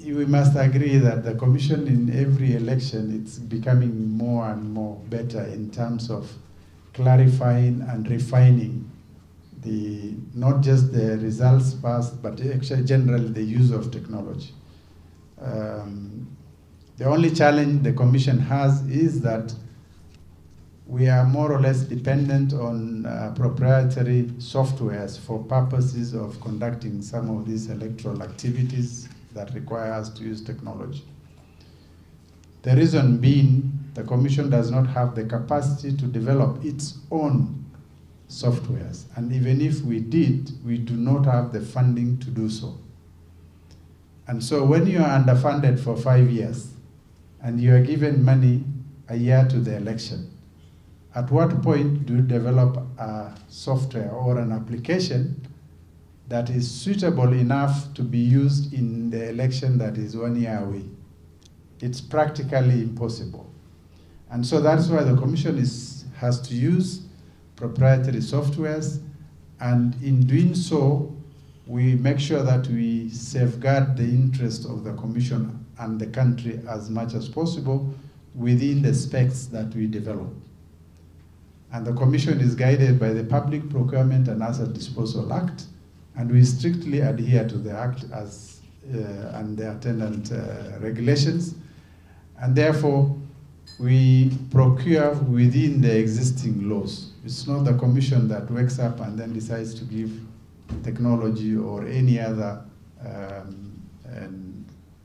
we must agree that the Commission in every election, it's becoming more and more better in terms of clarifying and refining not just the results passed, but actually generally the use of technology. The only challenge the Commission has is that we are more or less dependent on proprietary softwares for purposes of conducting some of these electoral activities that require us to use technology. The reason being, the Commission does not have the capacity to develop its own softwares. And even if we did, we do not have the funding to do so. And so when you are underfunded for 5 years, and you are given money a year to the election, at what point do you develop a software or an application that is suitable enough to be used in the election that is 1 year away? It's practically impossible. And so that's why the Commission has to use proprietary softwares, and in doing so, we make sure that we safeguard the interest of the Commission and the country as much as possible within the specs that we develop. And the Commission is guided by the Public Procurement and Asset Disposal Act, and we strictly adhere to the Act and the attendant regulations. And therefore, we procure within the existing laws. It's not the Commission that wakes up and then decides to give technology or any other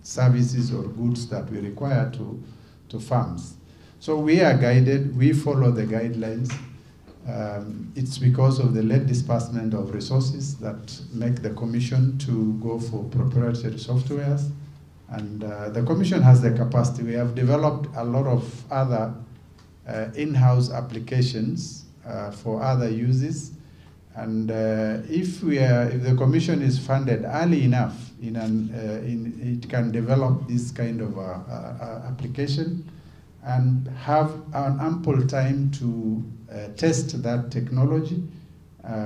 services or goods that we require to farms. So we are guided, we follow the guidelines. It's because of the late disbursement of resources that make the Commission to go for proprietary softwares. And the Commission has the capacity. We have developed a lot of other in-house applications for other uses. And if the Commission is funded early enough, it can develop this kind of application and have an ample time to test that technology,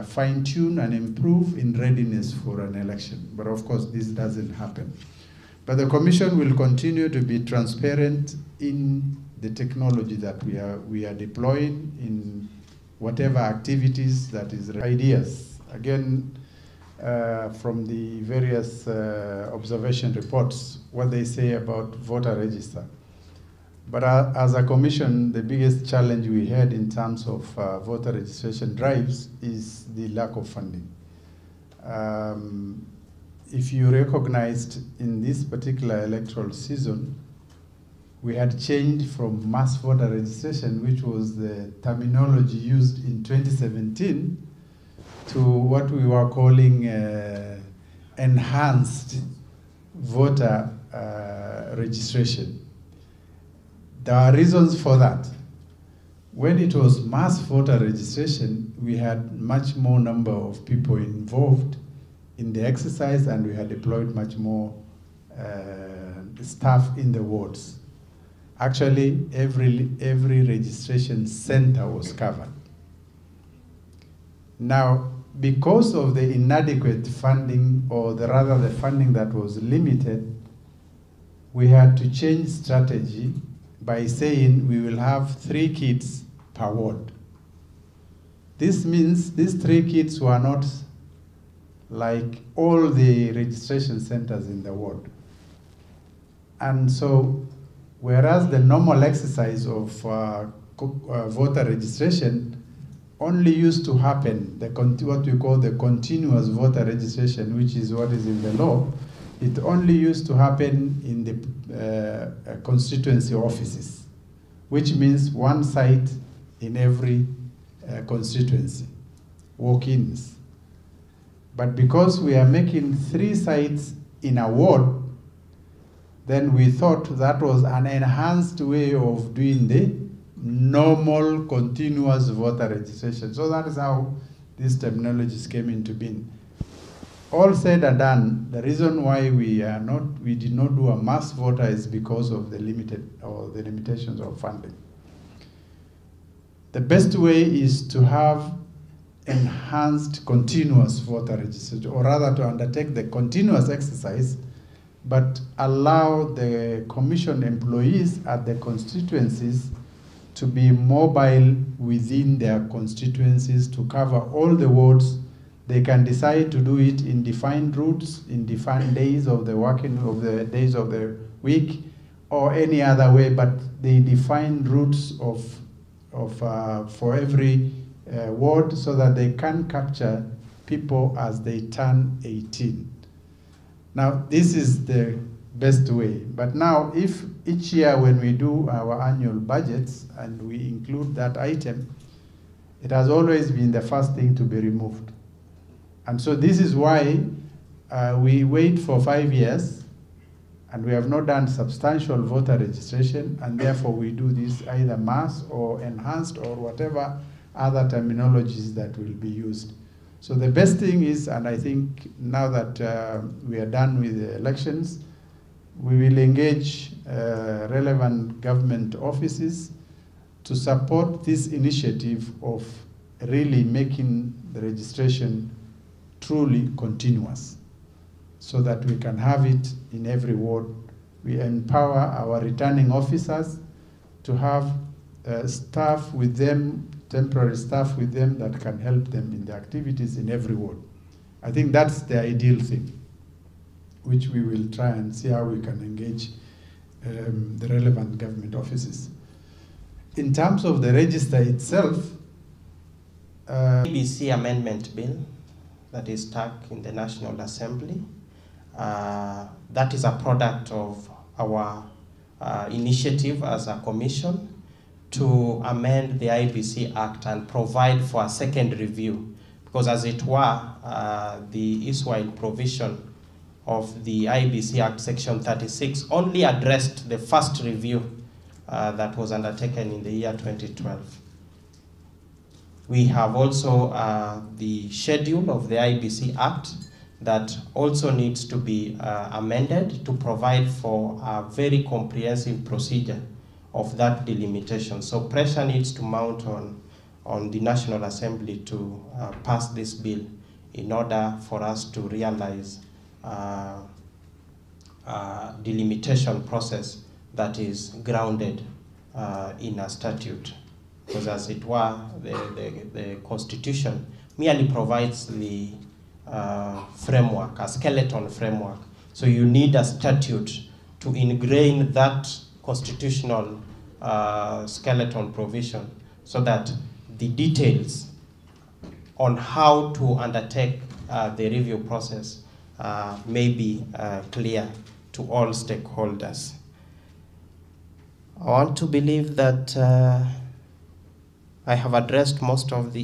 fine-tune and improve in readiness for an election. But of course, this doesn't happen. But the Commission will continue to be transparent in the technology that we are deploying in whatever activities that is ideas. Again, from the various observation reports, what they say about voter register. But as a Commission, the biggest challenge we had in terms of voter registration drives is the lack of funding. If you recognized in this particular electoral season, we had changed from mass voter registration, which was the terminology used in 2017, to what we were calling enhanced voter registration. There are reasons for that. When it was mass voter registration, we had much more number of people involved in the exercise, and we had deployed much more staff in the wards. Actually, every registration center was covered. Now, because of the inadequate funding, or rather the funding that was limited, we had to change strategy by saying we will have 3 kits per ward. This means these 3 kits were not like all the registration centers in the ward. And so, whereas the normal exercise of voter registration only used to happen, what we call the continuous voter registration, which is what is in the law, it only used to happen in the constituency offices, which means 1 site in every constituency, walk-ins. But because we are making 3 sites in a ward, then we thought that was an enhanced way of doing the normal continuous voter registration. So that is how these terminologies came into being. All said and done, the reason why we did not do a mass voter is because of the limitations of funding. The best way is to have enhanced continuous voter registration, or rather to undertake the continuous exercise but allow the commission employees at the constituencies to be mobile within their constituencies to cover all the wards. They can decide to do it in defined routes, in defined days of the days of the week, or any other way, but they define routes for every ward so that they can capture people as they turn 18. Now, this is the best way. But now, if each year when we do our annual budgets and we include that item, it has always been the first thing to be removed. And so this is why we wait for 5 years, and we have not done substantial voter registration, and therefore we do this either mass or enhanced or whatever other terminologies that will be used. So the best thing is, and I think now that we are done with the elections, we will engage relevant government offices to support this initiative of really making the registration truly continuous, so that we can have it in every ward. We empower our returning officers to have staff with them, temporary staff with them that can help them in the activities in every ward. I think that's the ideal thing, which we will try and see how we can engage the relevant government offices. In terms of the register itself, ABC amendment bill that is stuck in the National Assembly. That is a product of our initiative as a commission to amend the IBC Act and provide for a second review, because as it were, the Israel provision of the IBC Act Section 36 only addressed the first review that was undertaken in the year 2012. We have also the schedule of the IBC Act that also needs to be amended to provide for a very comprehensive procedure of that delimitation. So pressure needs to mount on the National Assembly to pass this bill in order for us to realize a delimitation process that is grounded in a statute. Because as it were, the Constitution merely provides the framework, a skeleton framework. So you need a statute to ingrain that constitutional skeleton provision so that the details on how to undertake the review process may be clear to all stakeholders. I want to believe that I have addressed most of the